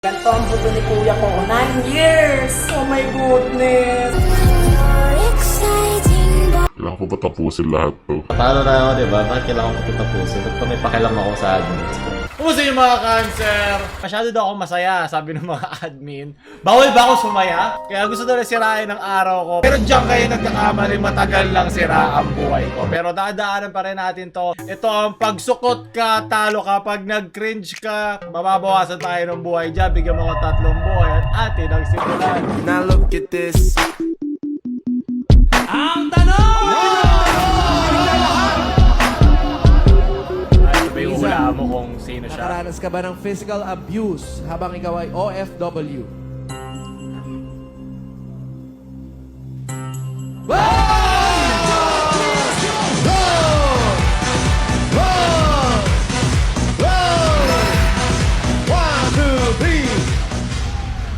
Ganito ang buto ni kuya ko. 9 years! Oh my goodness! Kailangan ko ba tapusin lahat to? Paano na ako, diba? Bakit kailangan ko ito tapusin? Ba't pa may pakialam ako sa admins ko? Kumusta yung mga cancer? Masyado daw ako masaya, sabi ng mga admin. Bawal ba ako sumaya? Kaya gusto daw na sirain ang araw ko. Pero diyan kayo nagkakamali, matagal lang sira ang buhay ko. Pero dadaanan pa rin natin to. Ito ang pagsukot ka, talo ka. Pag nag-cringe ka, mababawasan tayo ng buhay dyan. Bigyan mo ko 3 buhay at atin ang simulan. Now look at this. Ang tanong! Ano ba yung hula mo kung sino siya? Nakaranas ka ba ng physical abuse habang ikaw ay OFW?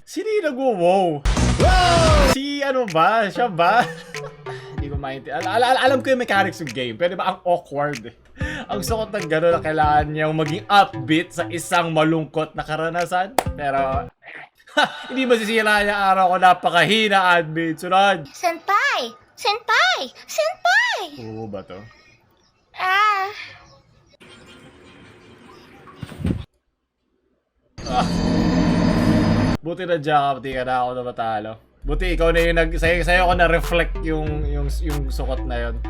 Sino yung nag-wow? Si ano ba? Siya ba? Hindi ko maintindihan. Alam ko yung mechanics ng game. Pero ba ang awkward? Ang sukot ng gano'n na kailangan niyang maging upbeat sa isang malungkot na karanasan. Pero hindi masisira niya araw ko. Napakahina admin. Sunod. Senpai! Senpai! Senpai! Oo ba to? Ah! Buti na Jack, di ka na ako na matalo. Buti ikaw na yung sa'yo ko na-reflect yung sukot na yun.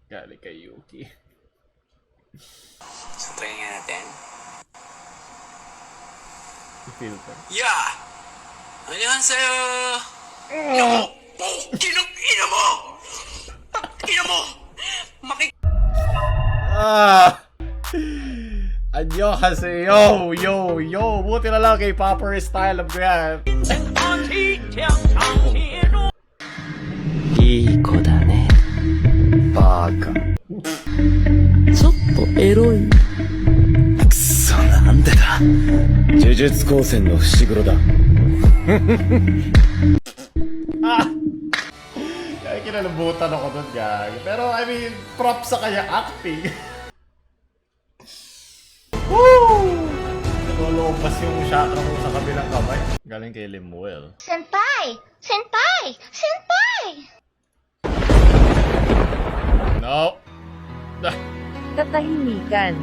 Galing kay Yuki. So, try nga natin. Filter. Yeah! 안녕하세요! Ino mo! Ina mo! Ina mo! Annyeonghaseyo! Yo! Buti na lang kay Popper style of yan. いい子だね。バカ。ちょっとエロい。くそ、なんでだ。呪術高専の伏黒だ。Kaya kinalabutan ako dun, gag. Pero I mean, props sa kanya acting. Woo! Nalolopas yung chakra ko sa kabilang kamay. Galing kay Limuel. Senpai! Senpai! Senpai! No! Katahimikan.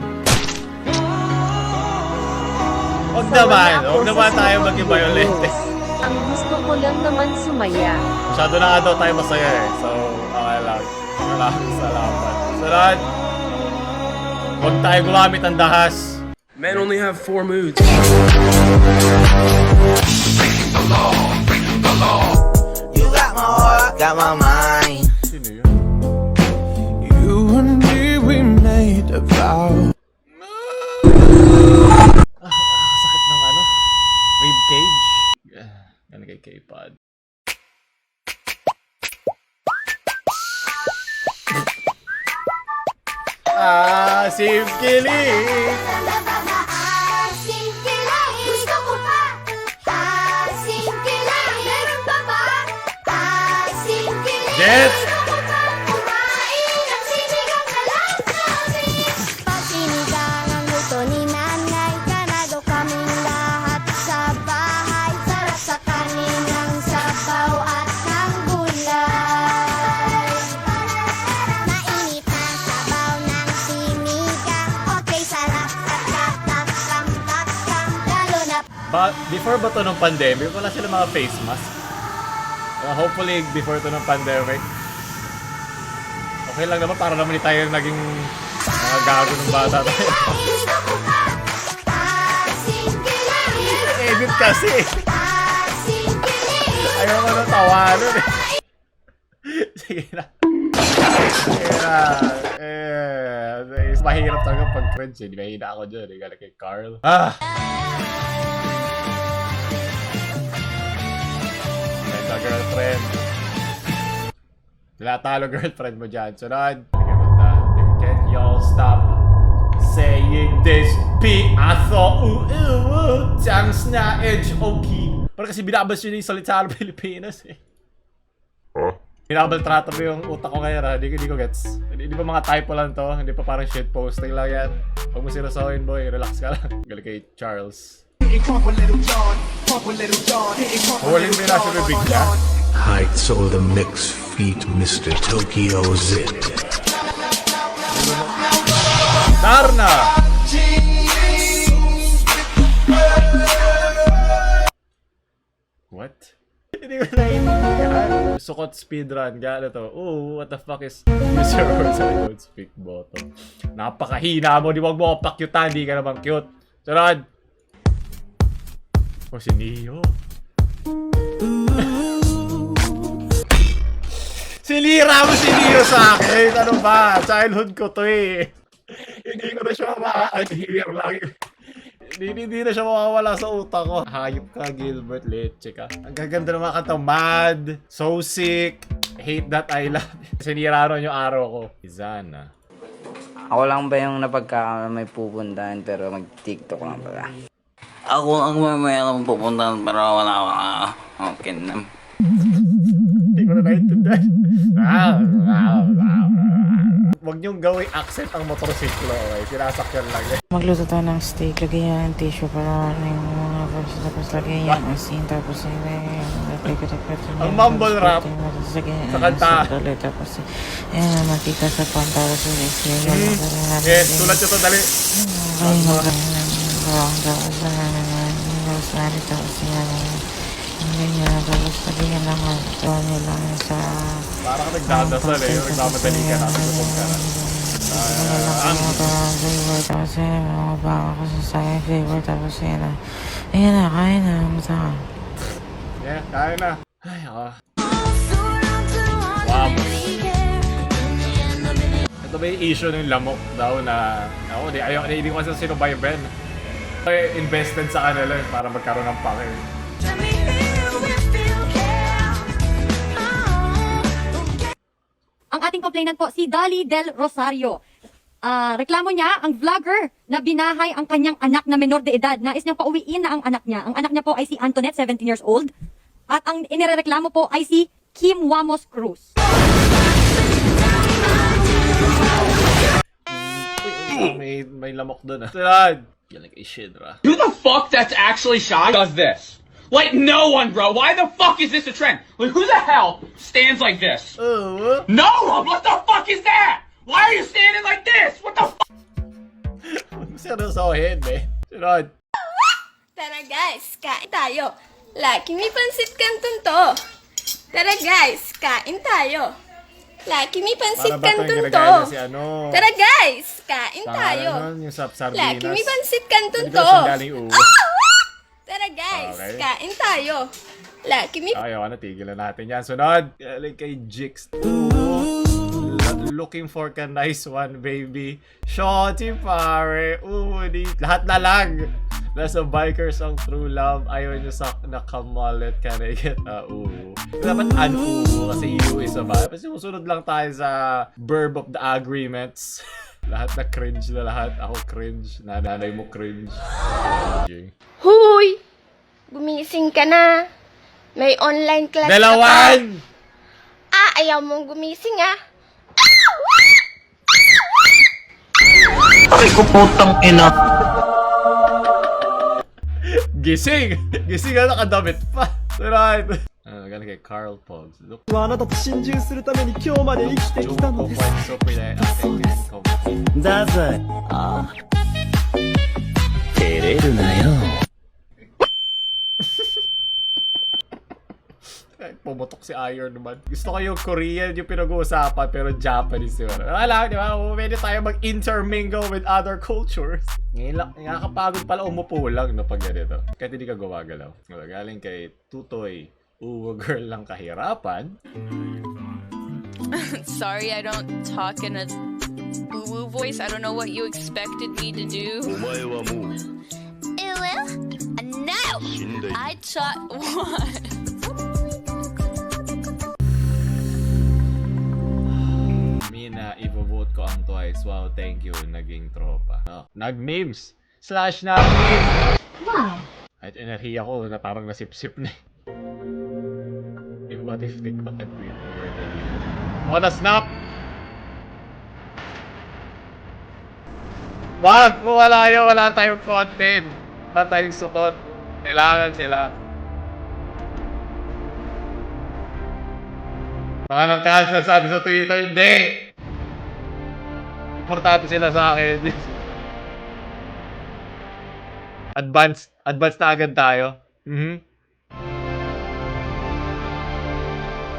Huwag naman tayo maging violent. Ang gusto ko lang naman sumaya. Masyado na nga daw tayo masaya eh. So, okay lang. Maraming salamat. Sunod! Huwag tayo gumamit ng dahas. Men only have 4 moods. You got my heart, got my mind. Sino yun? You and me, we made a vow. Sakit ng ano? Rib cage? Yan kay K-Pod. Simkiling! Asim kilay! Gusto ko pa! Asim kilay! Meron pa ba? Asim kilay! Yes! Kumain at sinigang na lang namin! Pag sinigang ang luto ni nanay, ganado kaming lahat sa bahay. Sarap sa kanin ng sabaw at ng gulay. Mainit na sabaw ng sinigang, okay sarap at katakam-takam, lalo na Before ba to ng pandemic, wala sila mga face mask. Hopefully, before to ng pandemic. Okay lang naman, para naman hindi tayo naging mga gago ng bata tayo. Edit kasi. Ayoko na tawanan eh. Sige na. Mahirap talaga pag cringe eh. Di mahina ako dyan eh. Galing kay Carl. Ito girlfriend. Tinatalo girlfriend mo dyan. Sunod. Can y'all stop saying this? Piaso Thanks na edge okay. Parang kasi binabas yun yung salita ng Pilipinas eh. Ha? Binabaltrata mo yung utak ko ngayon ha. Hindi ko gets. Hindi pa mga typo lang to. Hindi pa parang shit posting lang yan. Huwag mo sirasohin boy. Relax ka lang. Galing kay Charles. Huling may nasa bibig niya. Heights or the mixed feet, Mr. Tokyo Zip. Darna! What? Hindi ko naiintindihan. Gusto ko't speedrun. Gano'n to. Ooh, what the fuck is user words I don't speak bottom. Napakahina mo. Di wag mo ako pakyutan. Di ka naman cute. Sunod! Oh, si Neo. Sinira mo si Neo sa akin. Ano ba? Childhood ko to eh. Hindi ko na siya maka-adhere lagi. Hindi na siya mawawala sa utak ko. Hayop ka, Gilbert. Leche ka. Ang gaganda ng mga kanta. Mad. So sick. Hate that I love. Sinira ron yung araw ko. Izana. Ako lang ba yung napagkakama may pupuntahan pero mag-TikTok lang pala? Ako ang mamaya lang pupuntahan pero wala ka. Okay na. Hindi ko na naintindihan. Huwag niyong gawing accent ang motorsiklo. Okay? Sinasakyan lang eh. Magluto tayo ng steak, lagyan yan ng tissue para yung mga verse, tapos lagyan yan ng asin, tapos Ang mumble rap sa kanta. Tapos yan, mantika sa pan, tapos Yes, tulad nyo to, dali. Parang ka nagdadasal eh, nagmamadali ka natin sa pagkara. Yeah, kaya na. Ay, ako. Wow. Ito ba yung issue ng lamok daw na ako, hindi ko kasi sinubayban. Invested sa kanila para magkaroon ng pake. Ang ating complainant po, si Dali Del Rosario. Reklamo niya, ang vlogger na binahay ang kanyang anak na menor de edad. Nais niyang pauwiin na ang anak niya. Ang anak niya po ay si Antoinette, 17 years old. At ang inireklamo po ay si Kim Wamos Cruz. May lamok doon ah. Sunod! You're like a shidra. Who the fuck that's actually shy does this? Like, no one, bro. Why the fuck is this a trend? Like, who the hell stands like this? No one! What the fuck is that? Why are you standing like this? What the fuck? Seryosohin, eh. Sunod. Tara guys, kain tayo. Laki, may pansit canton to. Tara guys, kain tayo. Laki, may pansit canton to. Si ano? Tara guys, kain tayo. Yung sardinas. Laki, may pansit canton to. Tara guys, Okay. kain tayo. Laki, may... Ayaw na, tigilan natin yan. Sunod! Galing kay Jix. Looking for a nice one, baby. Shorty, pare. Lahat na lang. Nasa biker song True Love. Ayaw nyo sa nakamalit ka na get. Dapat kasi you is a vibe. Kasi susunod lang tayo sa verb of the agreements. Lahat na cringe na lahat. Ako cringe. Nanay mo cringe. Huy! Gumising ka na. May online class Dalawan! ka pa. Ayaw mong gumising ah. Ay ko putang ina! Gising! Gising na nakadamit pa. Right. Galing kay Carl Pogs. Look. Dazai. Tereru na yo. Pumutok si Iron Man. Gusto ko yung Korean yung pinag-uusapan pero Japanese yun. Wala, di ba? Pwede tayo mag-intermingle with other cultures. Ngayon, nakakapagod pala umupo lang no pag ganito. Kahit hindi ka gumagalaw. Galing kay Tutoy. Girl lang kahirapan. Sorry, I don't talk in a woo-woo voice. I don't know what you expected me to do. Well, no! I taught what? Mina, i-vote ko ang Twice. Wow, thank you. Naging tropa. No. Nag-memes. / nag-memes. Wow. At enerhiya ko na parang nasip-sip na. What if TikTok and tweet over the years? On a snap! Wag! Wala tayong content. tayong sutot. Kailangan sila. Mga nang sabi sa Twitter, hindi! Importante sila sa akin. Advance na agad tayo.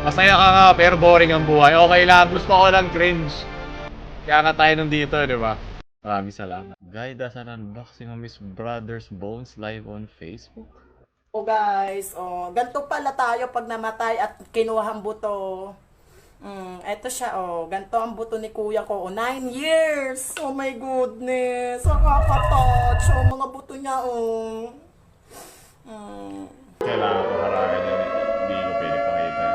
Masaya ka nga, pero boring ang buhay. Okay lang, gusto ko ng cringe. Kaya nga tayo nandito, di ba? Maraming salamat. Guide us an unboxing of Miss Brothers Bones live on Facebook. Oh guys, ganito pala tayo pag namatay at kinuha ang buto. Eto siya, ganito ang buto ni kuya ko. 9 years! Oh my goodness! Nakaka-touch! Mga buto niya, Kailangan ko harapin yun. Hindi ko pwede pakita.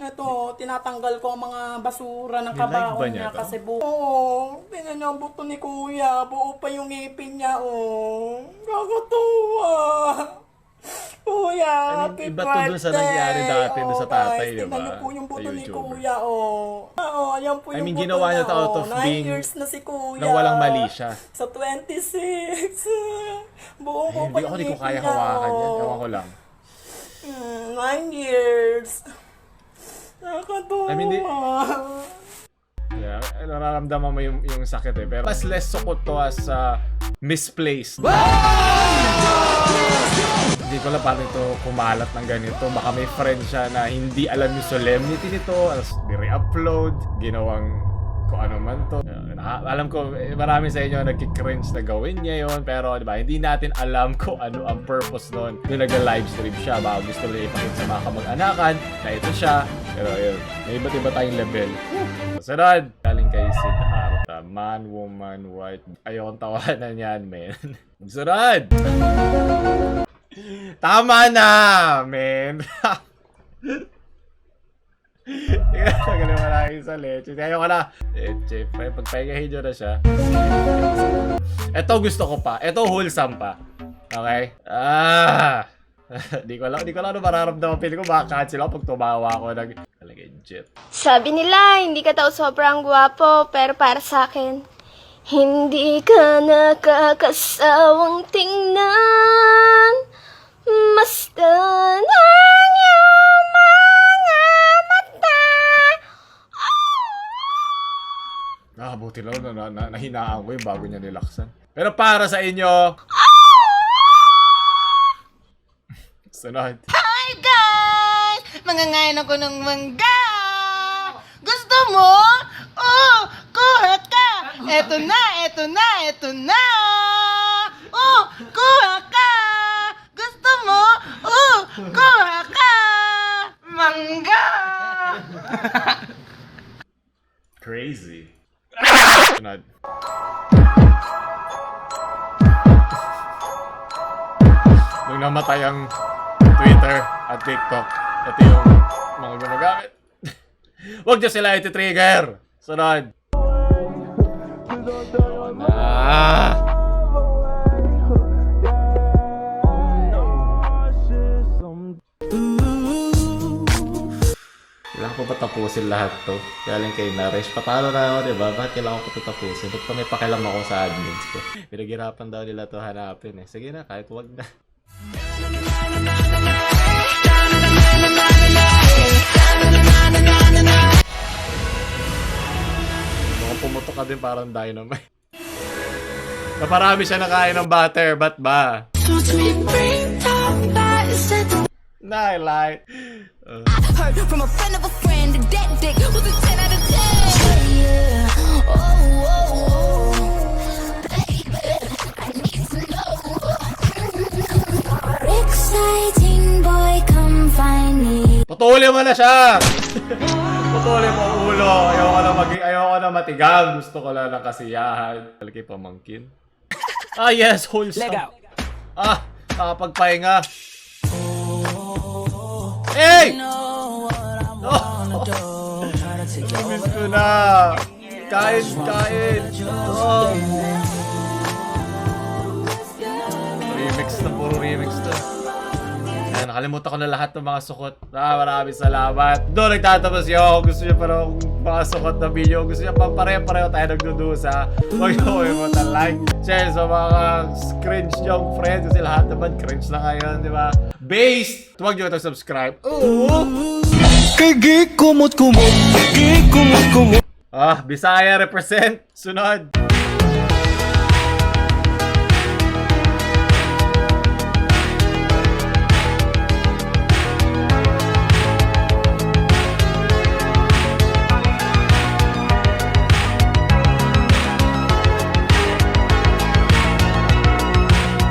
Ito, tinatanggal ko ang mga basura ng May live ba kabaon niya niya to? kasi buo. Tingnan niyo ang buto ni kuya. Buo pa yung ngipin niya, Kakatuwa! Kuya, happy iba to dun sa nangyari dati dun sa tatay, guys, diba? tingnan niyo po yung buto Sa ni YouTuber. kuya, ayan po I yung mean, buto ginawa niya to out of 9 being years na si kuya. na walang mali siya. Sa 26. Buo po pa Hindi yung ko ngipin kaya niya, hawakan yan. Ewan ko lang. 9 years. Nakakatuwa. I mean, yeah, nararamdaman mo yung sakit eh. Pero mas less sukot to as misplaced. Hindi ko lang paano ito kumalat ng ganito. Baka may friend siya na hindi alam yung solemnity nito. As di-re-upload. Ginawang kung ano man to. Alam ko, marami sa inyo nagkikringe na gawin niya yon. Pero diba, hindi natin alam kung ano ang purpose nun. Yung nag-livestream siya. Baka gusto nila ipakita sa mga kamag-anakan na ito siya. Pero yun, may iba't iba tayong level. Sunod! Galing kay Siddhartha. Man, woman, white. Ayokong tawanan yan, man. Sunod! Tama na, man! Tagalan mo lang sa leche. Ayaw ka na. Leche. Pagpahingahin nyo na siya. Ito gusto ko pa. Ito wholesome pa. Okay? Di ko lang ano mararamdaman. Pili ko maka-cancel ako pag tumawa ako ng legit. Sabi nila, hindi ka daw sobrang gwapo, pero para sa akin, hindi ka nakakasawang tingnan. Masdan ang iyong mga mata. Buti lang na nahinaan ko yung bago niya nilaksan. Pero para sa inyo... Sunod. Hi guys! Mangangain ako ng mangga! Gusto mo? Oh, kuha ka! Eto na! Oh, kuha ka! Gusto mo? Oh, kuha ka! Mangga! Crazy. Sunod. Nung namatay ang Twitter at TikTok, ito yung mga gumagamit. Huwag nyo sila iti-trigger. Sunod. Kailangan ko ba tapusin lahat to? Galing kay Naresh. Patalo na ako, diba? Bakit kailangan ko ito tapusin? Ba't pa may pakialam ako sa admins ko? Pinaghirapan daw nila to hanapin eh. Sige na, kahit wag na. Mukhang pumutok ka din parang dynamite. Naparami siya nakain ng butter, ba't ba? Nightlight. Heard from a friend of a friend that dick was a 10 out of 10. Yeah. Oh. Exciting boy, come find me. Putulin mo na siya! Putulin mo ang ulo. Ayoko na matigang. Gusto ko lang ng kasiyahan. Talagay pamangkin. Yes, wholesome. Nakapagpahinga. Hey! Miss ko na. Kain. Remix na, puro remix na. Ayan, nakalimutan ko na lahat ng mga sukot. Maraming salamat. Doon nagtatapos yun. Gusto niyo parang mga sukot na video. Gusto niyo pa pareho-pareho tayo nagdudusa. Huwag niyo kalimutan like, share sa mga cringe yung friends. Kasi lahat naman cringe na ngayon, di ba? Based! Huwag niyo ito subscribe. Kay kumot-kumot. Bisaya represent. Sunod.